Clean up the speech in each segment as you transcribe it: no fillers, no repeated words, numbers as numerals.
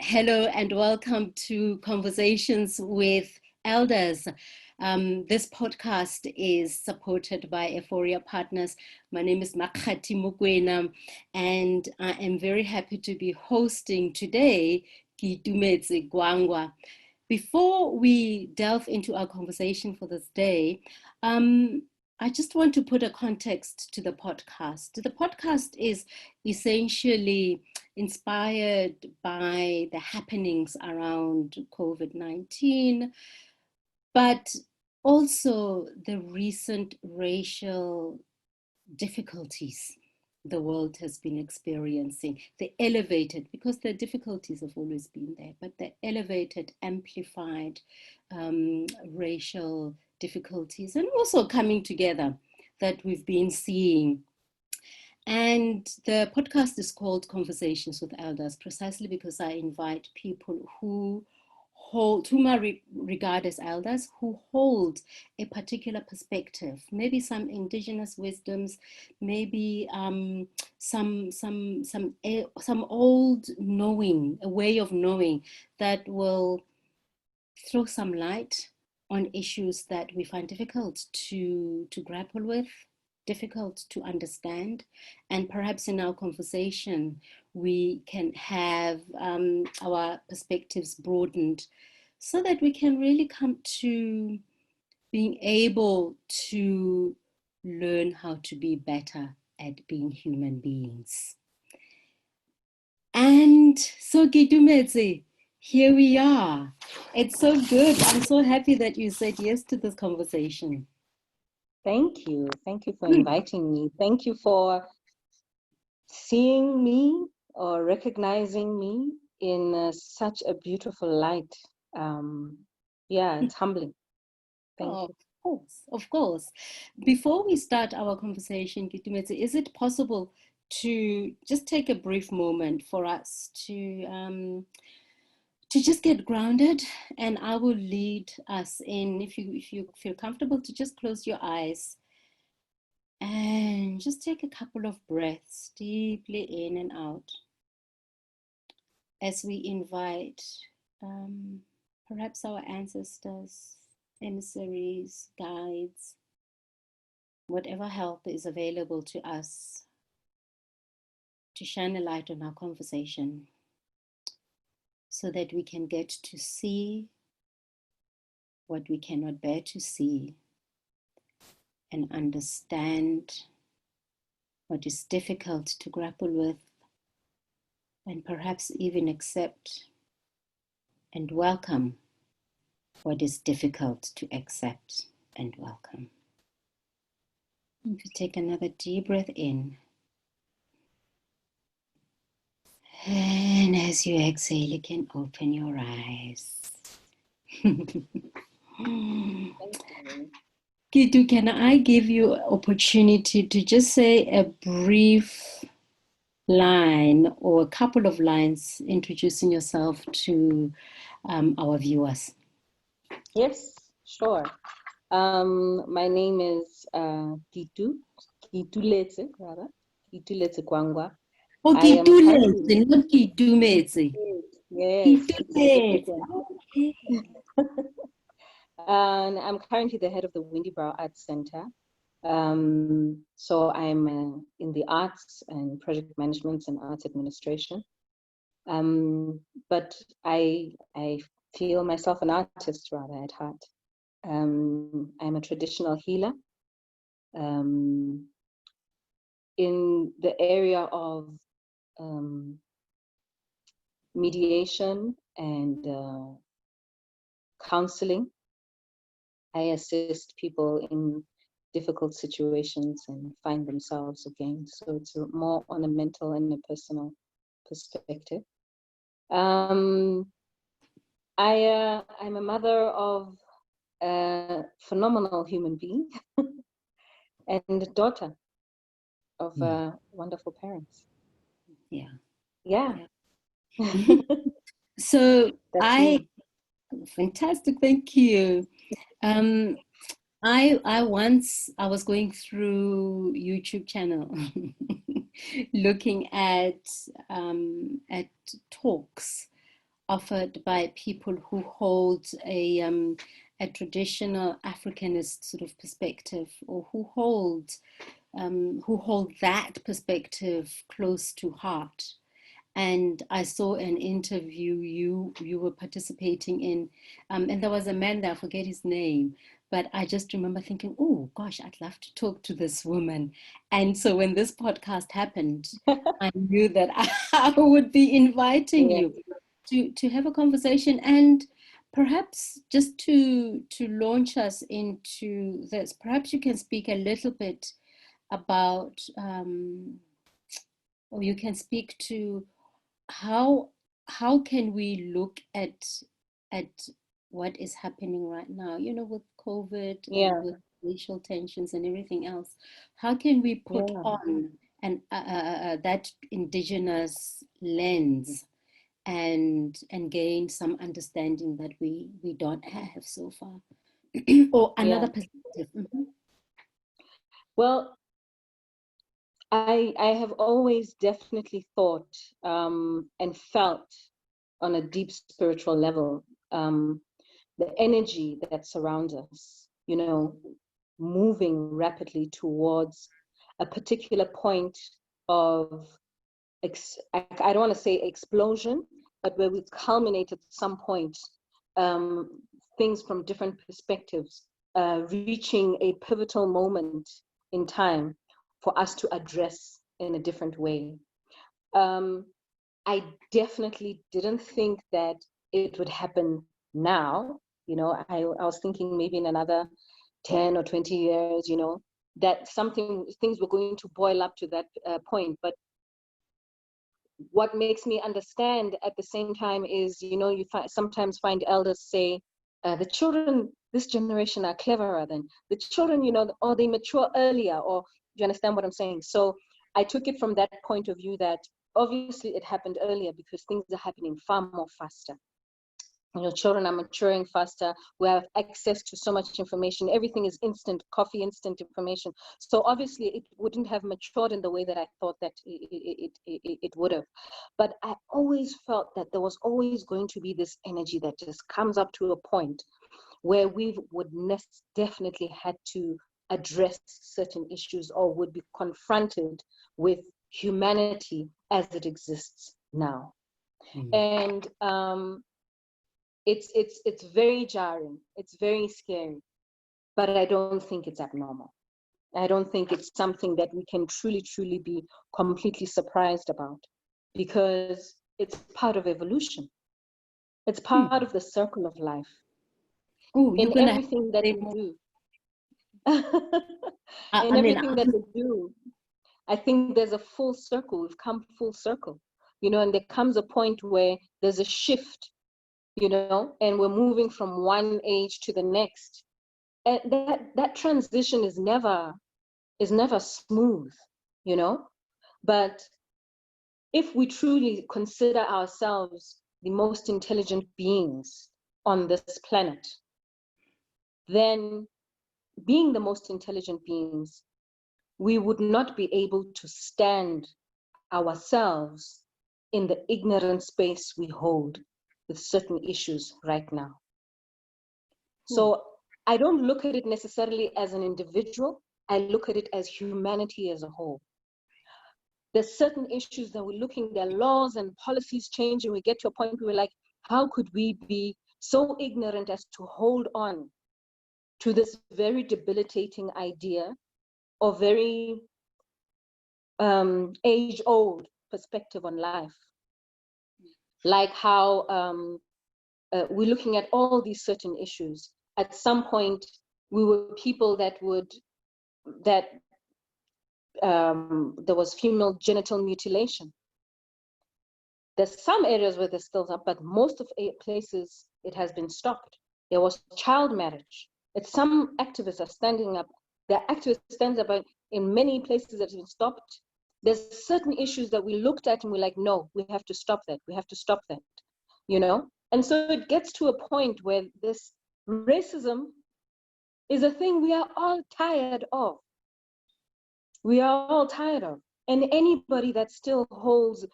Hello and welcome to Conversations with Elders. This podcast is supported by Aephoria Partners. My name is Makgathi Mokwena, and I am very happy to be hosting today Keitumetse Gwangwa. Before we delve into our conversation for this day, I just want to put a context to the podcast. The podcast is essentially inspired by the happenings around COVID-19, but also the recent racial difficulties the world has been experiencing. The elevated, because the difficulties have always been there, but the elevated, amplified racial difficulties and also coming together that we've been seeing. And the podcast is called Conversations with Elders, precisely because I invite people whom I regard as elders, who hold a particular perspective, maybe some indigenous wisdoms, maybe some old knowing, a way of knowing that will throw some light on issues that we find difficult to grapple with, difficult to understand, and perhaps in our conversation we can have our perspectives broadened so that we can really come to being able to learn how to be better at being human beings. And so Keitumetse, here we are. It's so good. I'm so happy that you said yes to this conversation. Thank you. Thank you for inviting me. Thank you for seeing me or recognizing me in such a beautiful light. It's humbling. Thank you. Of course. Before we start our conversation, Keitumetse, is it possible to just take a brief moment for us to just get grounded, and I will lead us in, if you feel comfortable, to just close your eyes and just take a couple of breaths deeply in and out as we invite perhaps our ancestors, emissaries, guides, whatever help is available to us to shine a light on our conversation, so that we can get to see what we cannot bear to see and understand what is difficult to grapple with, and perhaps even accept and welcome what is difficult to accept and welcome. If you take another deep breath in, and as you exhale, you can open your eyes. Keitu, can I give you an opportunity to just say a brief line or a couple of lines introducing yourself to our viewers? Yes, sure. My name is Keituletse, rather. Keituletse Gwangwa. Oh, Keituletse, not Keitumetse. Yes. Keituletse. And I'm currently the head of the Windy Brow Arts Center. So I'm in the arts and project management and arts administration. But I feel myself an artist rather at heart. I'm a traditional healer in the area of mediation and counseling. I assist people in difficult situations and find themselves again. So it's more on a mental and a personal perspective. I'm a mother of a phenomenal human being and a daughter of wonderful parents. Yeah. So fantastic, thank you. I was going through YouTube channel looking at talks offered by people who hold a traditional Africanist sort of perspective, or who hold that perspective close to heart. And I saw an interview you were participating in, and there was a man there, I forget his name, but I just remember thinking, oh gosh, I'd love to talk to this woman. And so when this podcast happened, I knew that I would be inviting you to have a conversation, and perhaps just to launch us into this, perhaps you can speak a little bit about, or you can speak to how can we look at what is happening right now, with COVID and with racial tensions and everything else. How can we put on that indigenous lens and gain some understanding that we don't have so far, or another perspective? Mm-hmm. Well, I have always definitely thought and felt on a deep spiritual level the energy that surrounds us, moving rapidly towards a particular point of, I don't want to say explosion, but where we culminate at some point, things from different perspectives, reaching a pivotal moment in time for us to address in a different way. I definitely didn't think that it would happen now. I was thinking maybe in another 10 or 20 years, that things were going to boil up to that point. But what makes me understand at the same time is, you sometimes find elders say, the children, this generation are cleverer than the children, or they mature earlier, or you understand what I'm saying? So I took it from that point of view that obviously it happened earlier because things are happening far more faster. Children are maturing faster. We have access to so much information. Everything is instant, coffee, instant information. So obviously it wouldn't have matured in the way that I thought that it would have. But I always felt that there was always going to be this energy that just comes up to a point where we would definitely had to address certain issues, or would be confronted with humanity as it exists now. And it's very jarring, it's very scary, but I don't think it's abnormal. I don't think it's something that we can truly be completely surprised about, because it's part of evolution. It's part of the circle of life. In everything that we do. Everything that we do, I think there's a full circle. We've come full circle, and there comes a point where there's a shift, and we're moving from one age to the next. And that transition is never smooth, But if we truly consider ourselves the most intelligent beings on this planet, then being the most intelligent beings, we would not be able to stand ourselves in the ignorant space we hold with certain issues right now. So I don't look at it necessarily as an individual. I look at it as humanity as a whole. There's certain issues that we're looking, there are laws and policies changing. We get to a point where we're like, how could we be so ignorant as to hold on to this very debilitating idea or very age-old perspective on life? Like how we're looking at all these certain issues. At some point, we were people that there was female genital mutilation. There's some areas where there's still up, but most of places it has been stopped. There was child marriage. Some activists are standing up. The activist stands up, but in many places that have been stopped. There's certain issues that we looked at and we're like, no, we have to stop that. We have to stop that, And so it gets to a point where this racism is a thing we are all tired of. We are all tired of. And anybody that still holds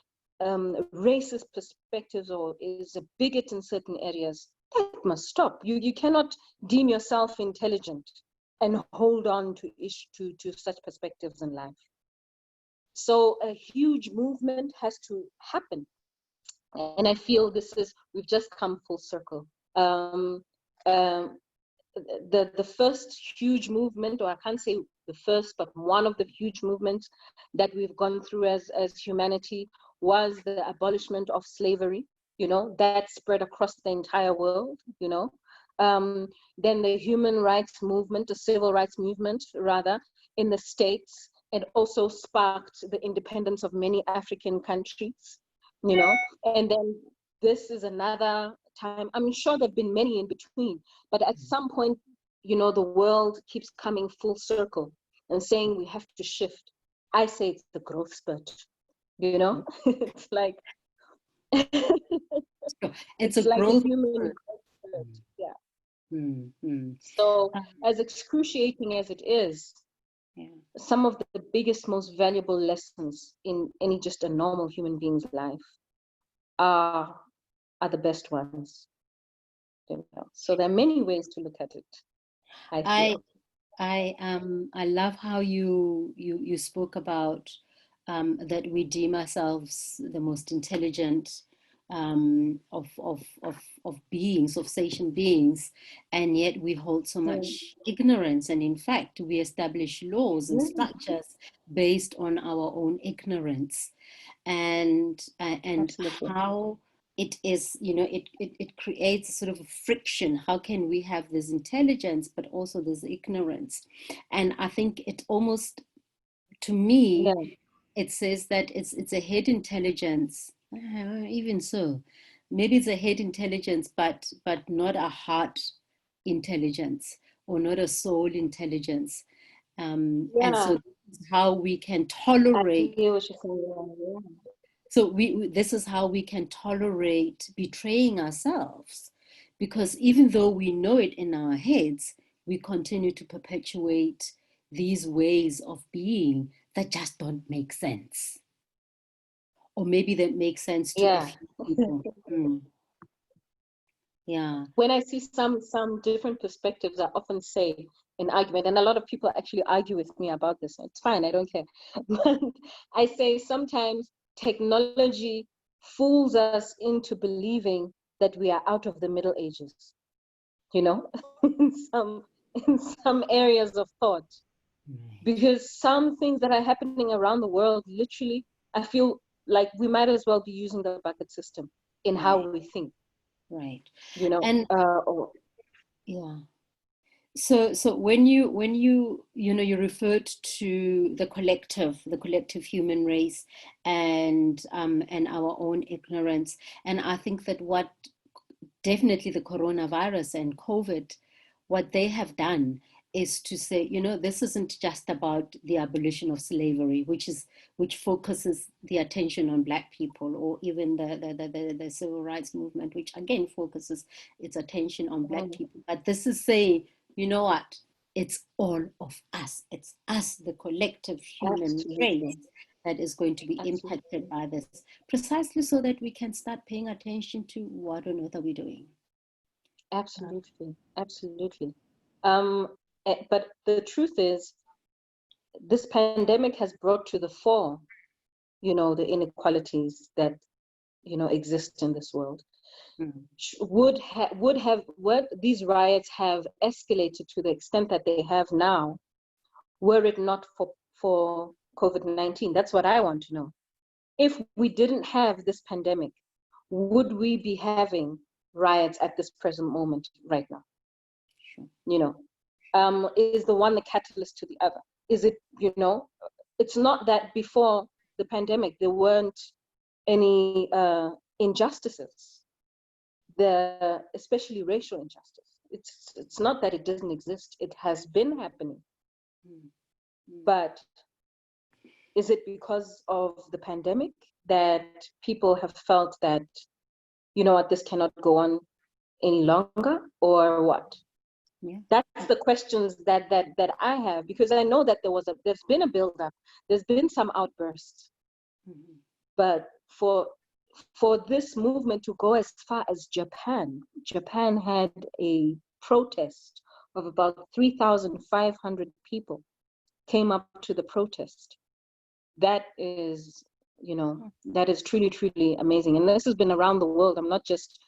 racist perspectives or is a bigot in certain areas, that must stop. You cannot deem yourself intelligent and hold on to such perspectives in life. So a huge movement has to happen. And I feel we've just come full circle. The first huge movement, or I can't say the first, but one of the huge movements that we've gone through as humanity was the abolishment of slavery, that spread across the entire world, then the human rights movement, the civil rights movement, rather, in the States, and also sparked the independence of many African countries, and then this is another time. I'm sure there have been many in between, but at some point, the world keeps coming full circle and saying we have to shift. I say it's the growth spurt, it's like it's a like growth human growth spurt. Yeah. So as excruciating as it is, some of the biggest, most valuable lessons in any just a normal human being's life are the best ones. So there are many ways to look at it. I love how you spoke about that we deem ourselves the most intelligent of beings, of sentient beings, and yet we hold so much ignorance. And in fact, we establish laws and structures based on our own ignorance, and how it is, it creates sort of a friction. How can we have this intelligence, but also this ignorance? And I think it almost, to me, it says that it's a head intelligence. Even so, maybe it's a head intelligence, but not a heart intelligence, or not a soul intelligence. And so this is how we can tolerate. So this is how we can tolerate betraying ourselves, because even though we know it in our heads, we continue to perpetuate these ways of being that just don't make sense. Or maybe that makes sense to a few people. Yeah. When I see some different perspectives, I often say in argument, and a lot of people actually argue with me about this. It's fine, I don't care. But I say sometimes technology fools us into believing that we are out of the Middle Ages, in some areas of thought. Because some things that are happening around the world, literally, I feel like we might as well be using the bucket system in how we think. Right. And So when you referred to the collective human race and our own ignorance, and I think that what definitely the coronavirus and COVID, what they have done is to say, this isn't just about the abolition of slavery, which focuses the attention on Black people, or even the civil rights movement, which again focuses its attention on Black people. But this is saying, you know what? It's all of us. It's us, the collective human race, that is going to be impacted by this, precisely so that we can start paying attention to what on earth are we doing. Absolutely. But the truth is, this pandemic has brought to the fore, the inequalities that, exist in this world. Would these riots have escalated to the extent that they have now, were it not for COVID-19? That's what I want to know. If we didn't have this pandemic, would we be having riots at this present moment right now? Is the one the catalyst to the other? Is it, it's not that before the pandemic there weren't any injustices, especially racial injustice. It's not that it doesn't exist, it has been happening. But is it because of the pandemic that people have felt that, what, this cannot go on any longer, or what? That's the questions that I have, because I know that there's been a buildup, there's been some outbursts, But for this movement to go as far as Japan had a protest of about 3,500 people came up to the protest. That is, that is truly, truly amazing. And this has been around the world. I'm not just,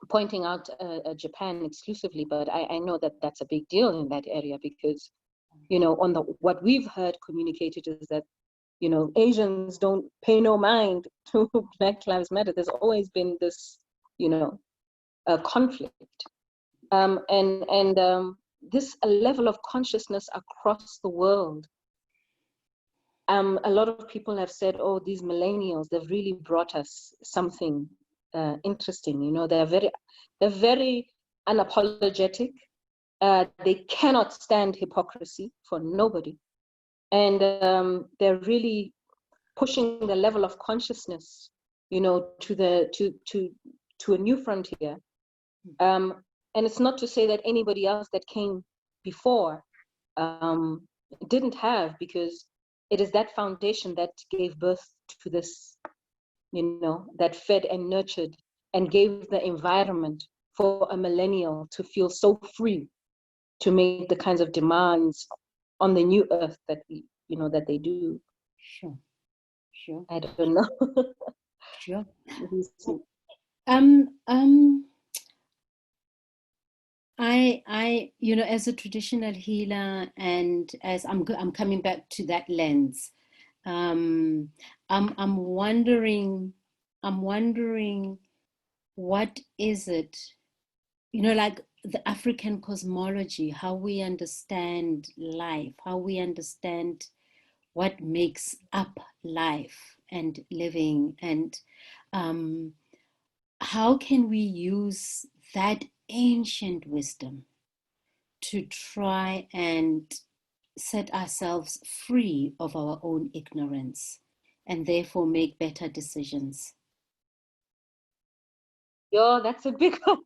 pointing out Japan exclusively, but I know that that's a big deal in that area because, on what we've heard communicated is that, Asians don't pay no mind to Black Lives Matter. There's always been this, conflict. This level of consciousness across the world. A lot of people have said, oh, these millennials, they've really brought us something interesting. They're very unapologetic. They cannot stand hypocrisy for nobody. And they're really pushing the level of consciousness, to a new frontier. And it's not to say that anybody else that came before didn't have, because it is that foundation that gave birth to this, that fed and nurtured and gave the environment for a millennial to feel so free to make the kinds of demands on the new earth that that they do. Sure. I don't know. Sure. I as a traditional healer, and as I'm coming back to that lens, I'm wondering what is it, like the African cosmology, how we understand life, how we understand what makes up life and living, and how can we use that ancient wisdom to try and set ourselves free of our own ignorance and therefore make better decisions? That's a big one.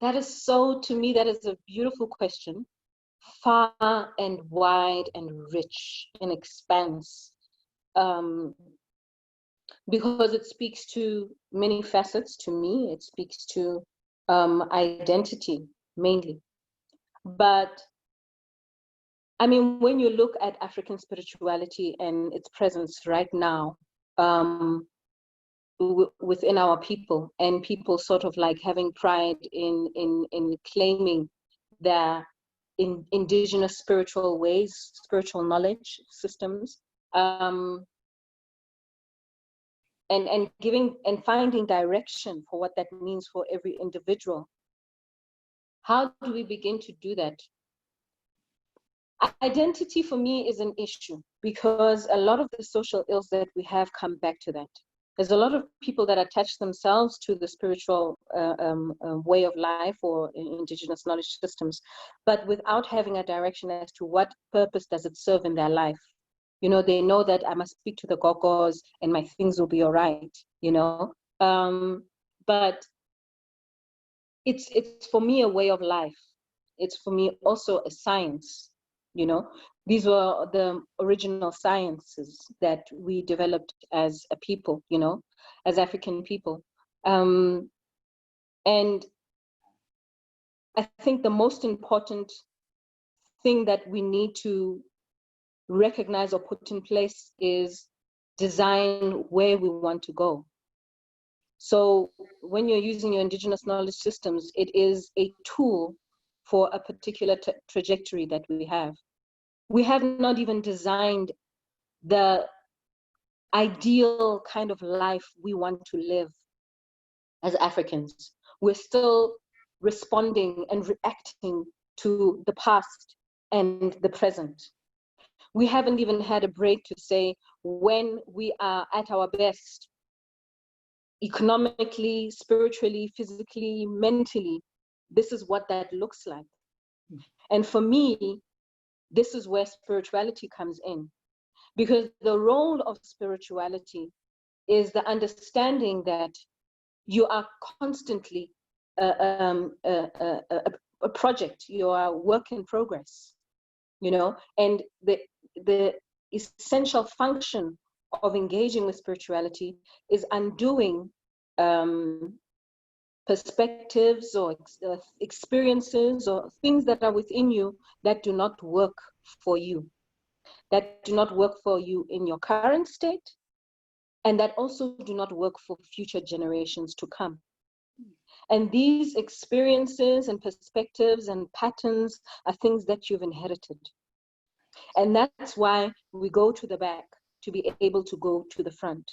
That is to me, that is a beautiful question. Far and wide and rich in expanse. Because it speaks to many facets to me. It speaks to identity mainly. But I mean, when you look at African spirituality and its presence right now within our people, and people sort of like having pride in claiming their indigenous spiritual ways, spiritual knowledge systems, and giving and finding direction for what that means for every individual. How do we begin to do that? Identity for me is an issue because a lot of the social ills that we have come back to that. There's a lot of people that attach themselves to the spiritual way of life or indigenous knowledge systems, but without having a direction as to what purpose does it serve in their life. They know that I must speak to the gogos and my things will be all right, but it's for me a way of life. It's for me also a science, These were the original sciences that we developed as a people, as African people. And I think the most important thing that we need to recognize or put in place is design where we want to go. So when you're using your indigenous knowledge systems, it is a tool for a particular trajectory that we have. We have not even designed the ideal kind of life we want to live as Africans. We're still responding and reacting to the past and the present. We haven't even had a break to say when we are at our best, economically, spiritually, physically, mentally, this is what that looks like. And for me, this is where spirituality comes in, because the role of spirituality is the understanding that you are constantly a project, you are a work in progress, and the essential function of engaging with spirituality is undoing perspectives or experiences or things that are within you that do not work for you, that do not work for you in your current state, and that also do not work for future generations to come. And these experiences and perspectives and patterns are things that you've inherited. And that's why we go to the back to be able to go to the front.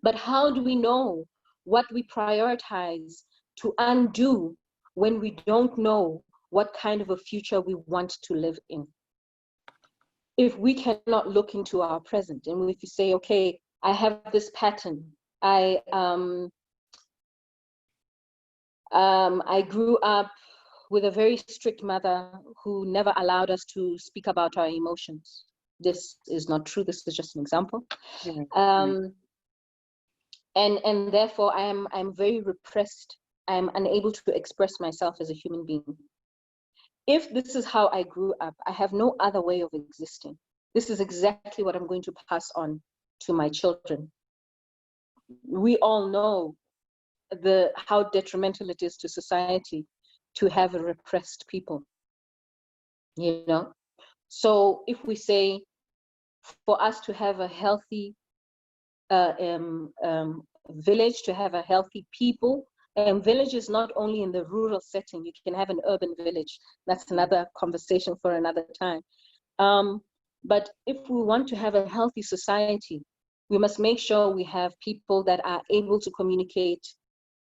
But how do we know what we prioritize to undo when we don't know what kind of a future we want to live in? If we cannot look into our present, and if you say, okay, I have this pattern, I grew up with a very strict mother who never allowed us to speak about our emotions. This is not true. This is just an example. And therefore, I'm very repressed. I'm unable to express myself as a human being. If this is how I grew up, I have no other way of existing. This is exactly what I'm going to pass on to my children. We all know how detrimental it is to society to have a repressed people, you know? So if we say, for us to have a healthy village, to have a healthy people, and village is not only in the rural setting, you can have an urban village. That's another conversation for another time. But if we want to have a healthy society, we must make sure we have people that are able to communicate,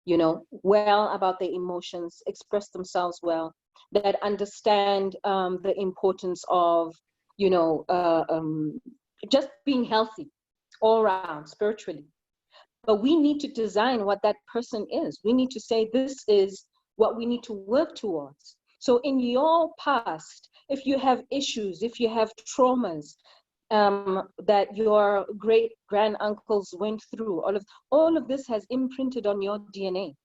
you know, well about their emotions, express themselves well, that understand the importance of, you know, just being healthy all around spiritually. But we need to design what that person is. We need to say, this is what we need to work towards. So in your past, if you have issues, if you have traumas that your great granduncles went through, all of this has imprinted on your DNA.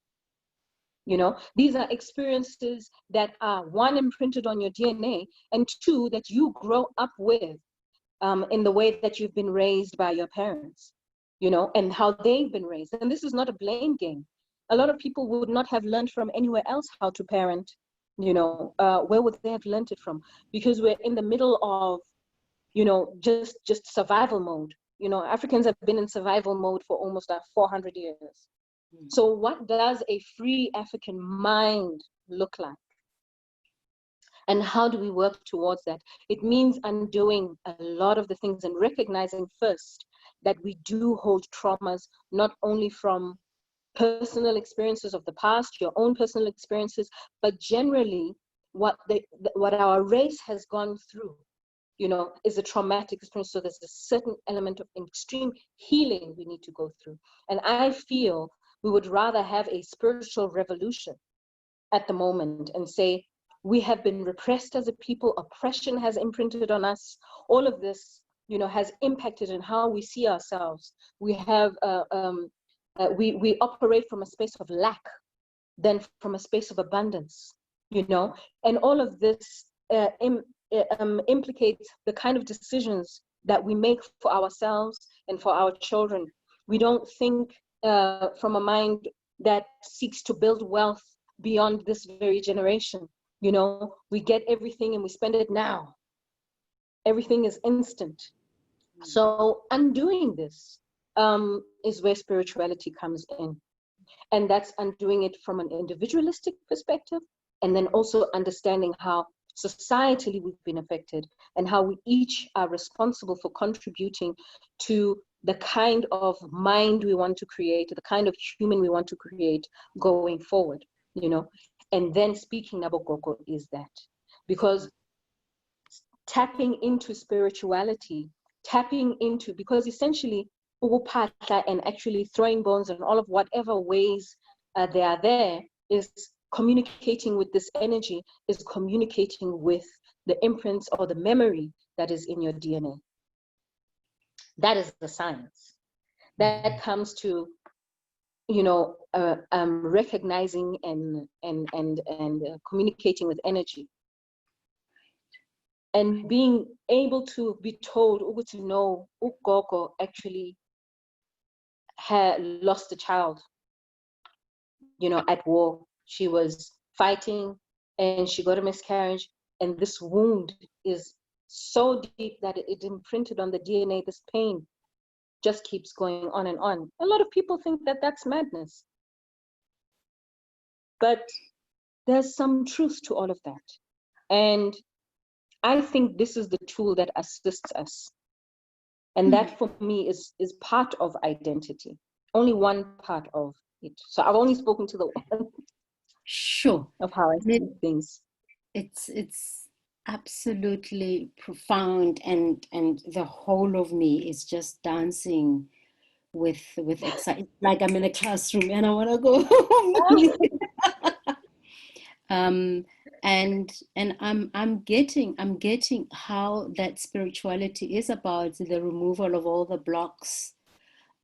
You know, these are experiences that are, one, imprinted on your DNA, and two, that you grow up with in the way that you've been raised by your parents, you know, and how they've been raised. And this is not a blame game. A lot of people would not have learned from anywhere else how to parent, you know, where would they have learned it from? Because we're in the middle of, you know, just survival mode. You know, Africans have been in survival mode for almost 400 years. So what does a free African mind look like? And how do we work towards that? It means undoing a lot of the things and recognizing first that we do hold traumas, not only from personal experiences of the past, your own personal experiences, but generally what our race has gone through, you know, is a traumatic experience. So there's a certain element of extreme healing we need to go through. And I feel we would rather have a spiritual revolution at the moment and say, we have been repressed as a people, oppression has imprinted on us. All of this, you know, has impacted in how we see ourselves. We have, we operate from a space of lack, then from a space of abundance, you know, and all of this implicates the kind of decisions that we make for ourselves and for our children. We don't think from a mind that seeks to build wealth beyond this very generation. You know, we get everything and we spend it now. Everything is instant. So undoing this is where spirituality comes in. And that's undoing it from an individualistic perspective, and then also understanding how societally we've been affected and how we each are responsible for contributing to the kind of mind we want to create, the kind of human we want to create going forward, you know. And then speaking Nabokoko is that, because tapping into spirituality, because essentially ukuphatla and actually throwing bones and all of whatever ways they are there is communicating with this energy, is communicating with the imprints or the memory that is in your DNA. That is the science. That comes to, you know, recognizing and communicating with energy. and being able to be told, to know, ugogo actually had lost a child, at war. She was fighting and she got a miscarriage, and this wound is so deep that it imprinted on the DNA. This pain just keeps going on and on. A lot of people think that that's madness, but there's some truth to all of that. And I think this is the tool that assists us. And that for me is part of identity, only one part of it. So I've only spoken to the one Sure. of how I see things. It's absolutely profound, and the whole of me is just dancing with excitement, like I'm in a classroom and I want to go home. And I'm getting how that spirituality is about the removal of all the blocks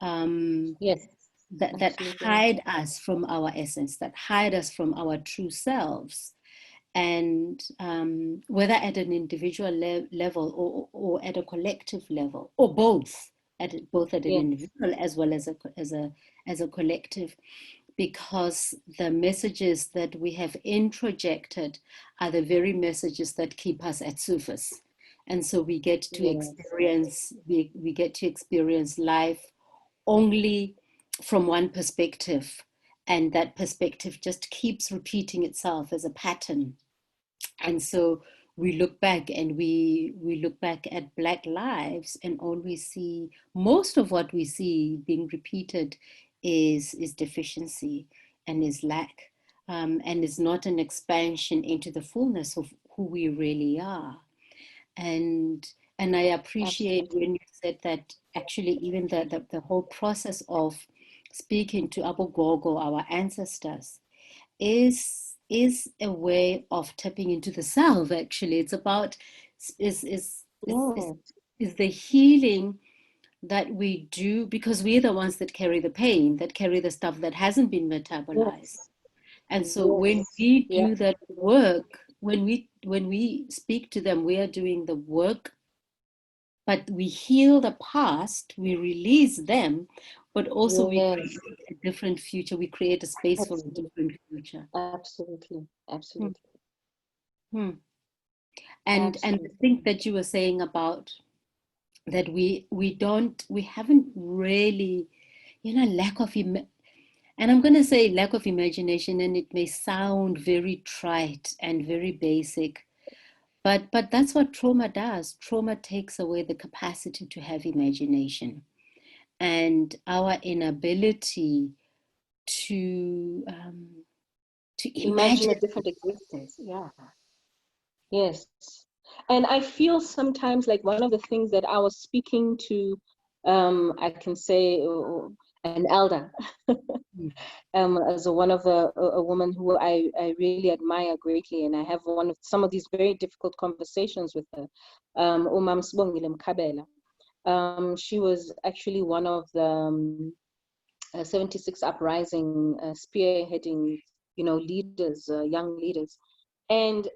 Yes, that hide us from our essence, that hide us from our true selves. And whether at an individual level or at a collective level, or both, both at an individual as well as a collective, because the messages that we have introjected are the very messages that keep us at surface. And so we get to experience, we get to experience life only from one perspective. And that perspective just keeps repeating itself as a pattern. And so we look back and we look back at Black lives, and all we see, most of what we see being repeated is deficiency and is lack, and is not an expansion into the fullness of who we really are. And I appreciate when you said that actually even the whole process of speaking to Abogogo, our ancestors, is a way of tapping into the self. Actually, it's about is the healing that we do, because we're the ones that carry the pain, that carry the stuff that hasn't been metabolized. And so when we do that work, when we speak to them, we are doing the work, but we heal the past, we release them, but also we create a different future. We create a space for a different future. Absolutely. And the thing that you were saying about that we haven't really, lack of and I'm going to say lack of imagination, and it may sound very trite and very basic, but that's what trauma does. Trauma takes away the capacity to have imagination, and our inability to imagine a different existence. Yes. And I feel sometimes like one of the things that I was speaking to, I can say an elder, as a woman who I really admire greatly, and I have some of these very difficult conversations with her, Umam Sibongile Mkhabela. She was actually one of the 76 uprising spearheading, leaders, young leaders. And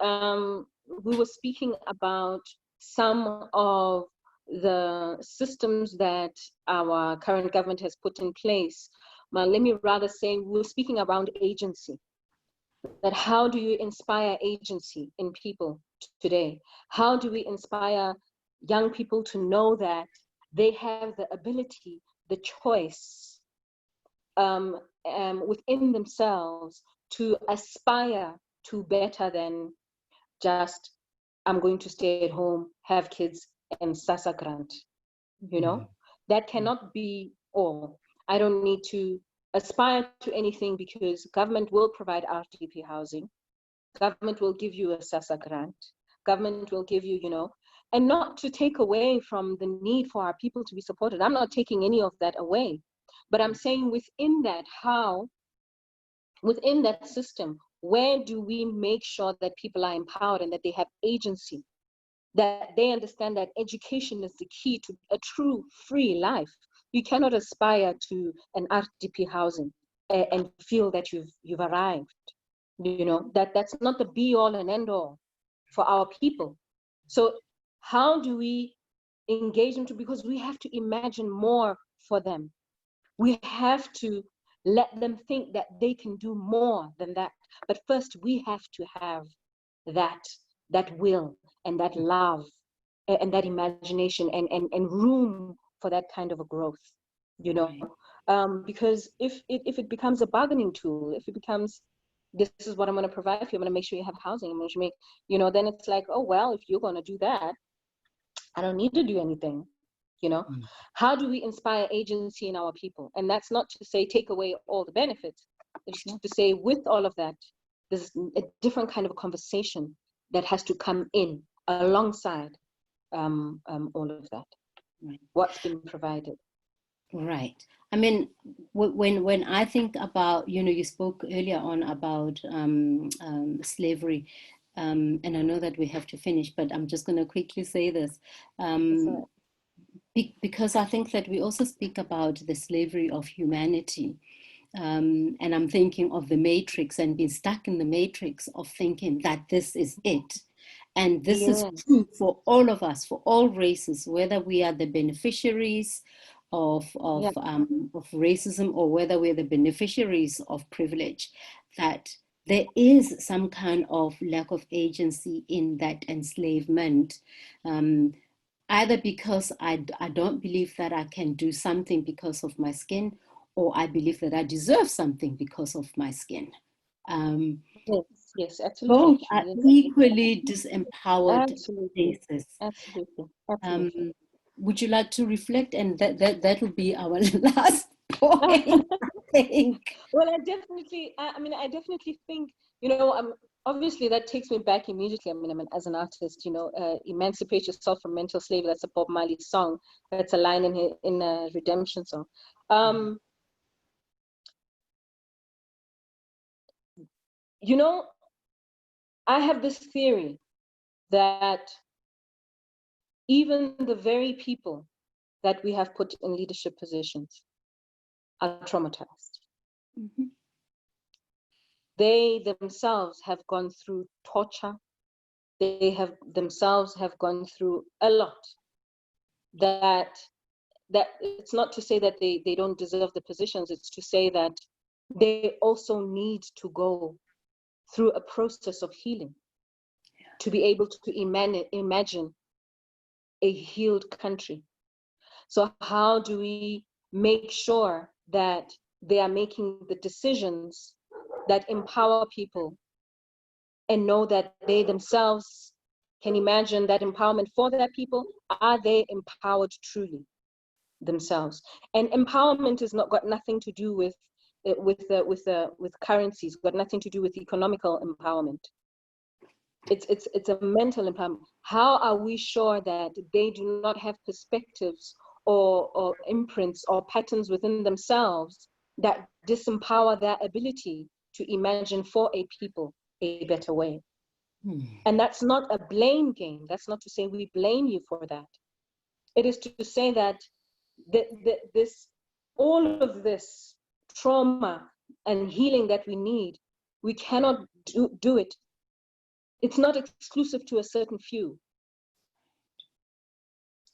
we were speaking about some of the systems that our current government has put in place. But let me rather say, we were speaking around agency. That how do you inspire agency in people today? How do we inspire young people to know that they have the ability, the choice within themselves to aspire to better than just, I'm going to stay at home, have kids, and SASA grant. That cannot be all. I don't need to aspire to anything because government will provide RDP housing. Government will give you a SASA grant. Government will give you, and not to take away from the need for our people to be supported. I'm not taking any of that away, but I'm saying within that system, where do we make sure that people are empowered and that they have agency, that they understand that education is the key to a true free life? You cannot aspire to an RDP housing and feel that you've arrived. That's not the be all and end all for our people. So how do we engage them because we have to imagine more for them. We have to let them think that they can do more than that. But first, we have to have that will and that love and that imagination and room for that kind of a growth, you know. Because if it becomes a bargaining tool, if it becomes, this is what I'm going to provide for you, I'm going to make sure you have housing, I'm going to make, you know, then it's like, oh, well, if you're going to do that, I don't need to do anything, you know. How do we inspire agency in our people? And that's not to say take away all the benefits. It's to say with all of that, there's a different kind of a conversation that has to come in alongside all of that. What's been provided. Right. I mean, when I think about, you know, you spoke earlier on about slavery, and I know that we have to finish, but I'm just going to quickly say this. Because I think that we also speak about the slavery of humanity. And I'm thinking of the matrix and being stuck in the matrix of thinking that this is it. And this is true for all of us, for all races, whether we are the beneficiaries of racism or whether we're the beneficiaries of privilege, that there is some kind of lack of agency in that enslavement. Either because I don't believe that I can do something because of my skin, or I believe that I deserve something because of my skin. Yes, absolutely. Both are equally disempowered places. Absolutely. Would you like to reflect? And that will be our last point, I think. Well, I definitely think, you know, obviously that takes me back immediately. I mean, as an artist, you know, emancipate yourself from mental slavery. That's a Bob Marley song. That's a line in a Redemption song. You know, I have this theory that even the very people that we have put in leadership positions are traumatized. They themselves have gone through torture. They have themselves have gone through a lot. That it's not to say that they don't deserve the positions. It's to say that they also need to go through a process of healing to be able to imagine a healed country. So how do we make sure that they are making the decisions that empower people and know that they themselves can imagine that empowerment for their people? Are they empowered truly themselves? And empowerment has not got nothing to do with currencies, got nothing to do with economical empowerment. It's a mental empowerment. How are we sure that they do not have perspectives or imprints or patterns within themselves that disempower their ability to imagine for a people a better way? And that's not a blame game. That's not to say we blame you for that. It is to say that all of this trauma and healing that we need, we cannot do it. It's not exclusive to a certain few.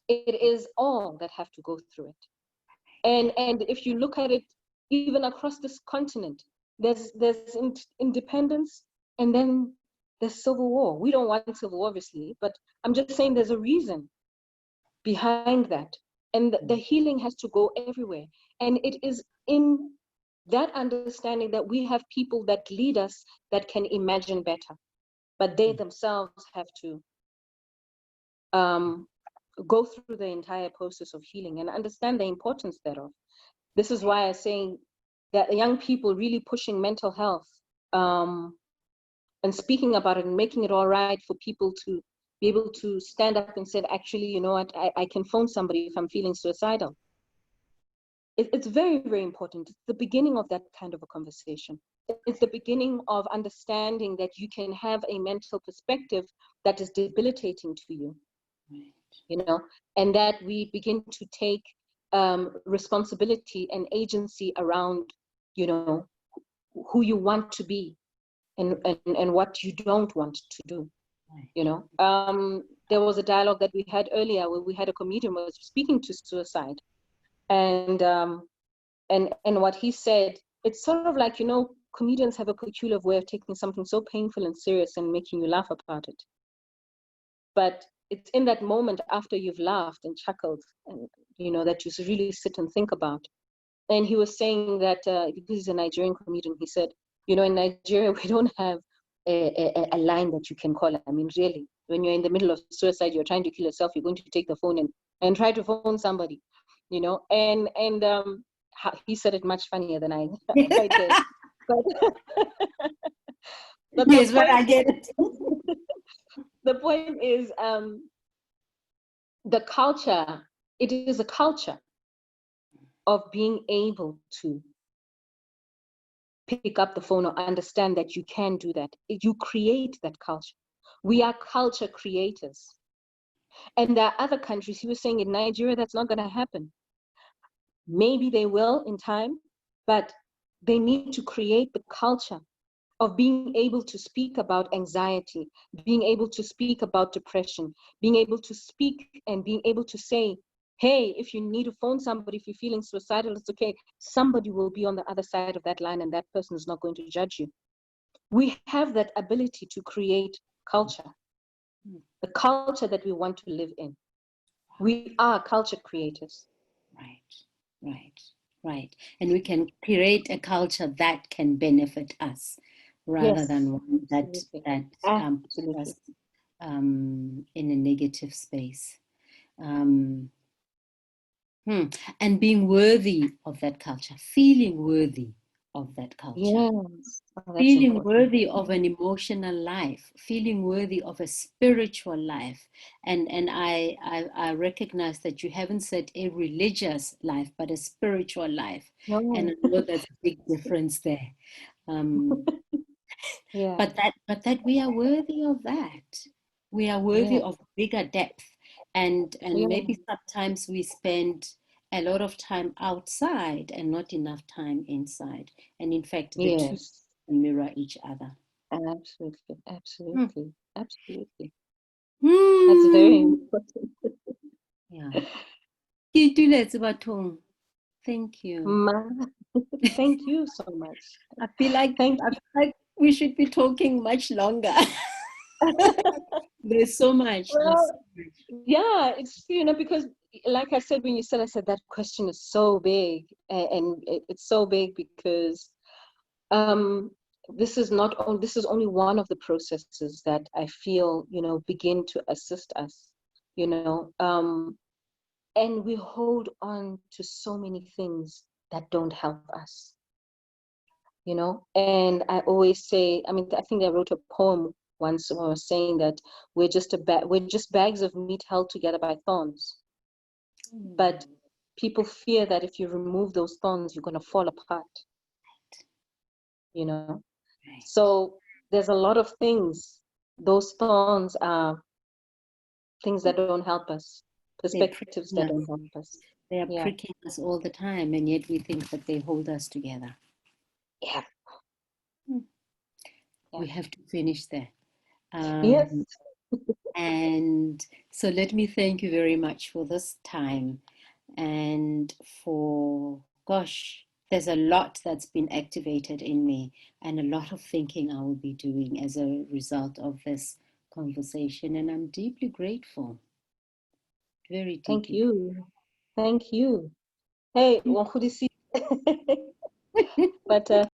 It is all that have to go through it. And if you look at it, even across this continent, there's independence, and then there's civil war. We don't want civil war, obviously, but I'm just saying there's a reason behind that. And the healing has to go everywhere. And it is in that understanding that we have people that lead us that can imagine better. But they themselves have to go through the entire process of healing and understand the importance thereof. This is why I'm saying that young people really pushing mental health and speaking about it and making it all right for people to be able to stand up and say, actually, you know what, I can phone somebody if I'm feeling suicidal. It's very, very important. It's the beginning of that kind of a conversation. It's the beginning of understanding that you can have a mental perspective that is debilitating to you, you know, and that we begin to take responsibility and agency around, you know, who you want to be and what you don't want to do, you know. there was a dialogue that we had earlier where we had a comedian who was speaking to suicide. And what he said, it's sort of like, comedians have a peculiar way of taking something so painful and serious and making you laugh about it. But it's in that moment after you've laughed and chuckled, and that you really sit and think about. And he was saying that, because he's a Nigerian comedian, he said, in Nigeria, we don't have a line that you can call. I mean, really, when you're in the middle of suicide, you're trying to kill yourself, you're going to take the phone and try to phone somebody, and he said it much funnier than I did. But yes, but I get it. The point is, the culture, it is a culture of being able to pick up the phone or understand that you can do that. You create that culture. We are culture creators. And there are other countries, he was saying in Nigeria, that's not going to happen. Maybe they will in time, but they need to create the culture of being able to speak about anxiety, being able to speak about depression, being able to speak and being able to say, hey, if you need to phone somebody, if you're feeling suicidal, it's okay. Somebody will be on the other side of that line and that person is not going to judge you. We have that ability to create culture, the culture that we want to live in. We are culture creators. Right. And we can create a culture that can benefit us rather than one that puts us in a negative space. And being worthy of that culture, feeling worthy of that culture. Yes. Feeling worthy of an emotional life, feeling worthy of a spiritual life. And I recognize that you haven't said a religious life, but a spiritual life. No. And I know there's a big difference there. But that we are worthy of that. We are worthy of bigger depth. And maybe sometimes we spend a lot of time outside and not enough time inside. And in fact, the two mirror each other. Absolutely. That's very important. Yeah. Keituletse bathong. Thank you. Thank you so much. I feel like we should be talking much longer. There's so much. Well, yeah, it's because like I said, when you said, I said that question is so big, and it's so big because this is only one of the processes that I feel begin to assist us, and we hold on to so many things that don't help us, and I always say, I think I wrote a poem once where I was saying that we're just bags of meat held together by thorns. But people fear that if you remove those thorns, you're going to fall apart, So there's a lot of things. Those thorns are things that don't help us, perspectives that don't help us. They are pricking us all the time, and yet we think that they hold us together. Yeah. We have to finish there. Yes. And so let me thank you very much for this time and for, there's a lot that's been activated in me and a lot of thinking I will be doing as a result of this conversation. And I'm deeply grateful. Very deeply. Thank you. Hey, but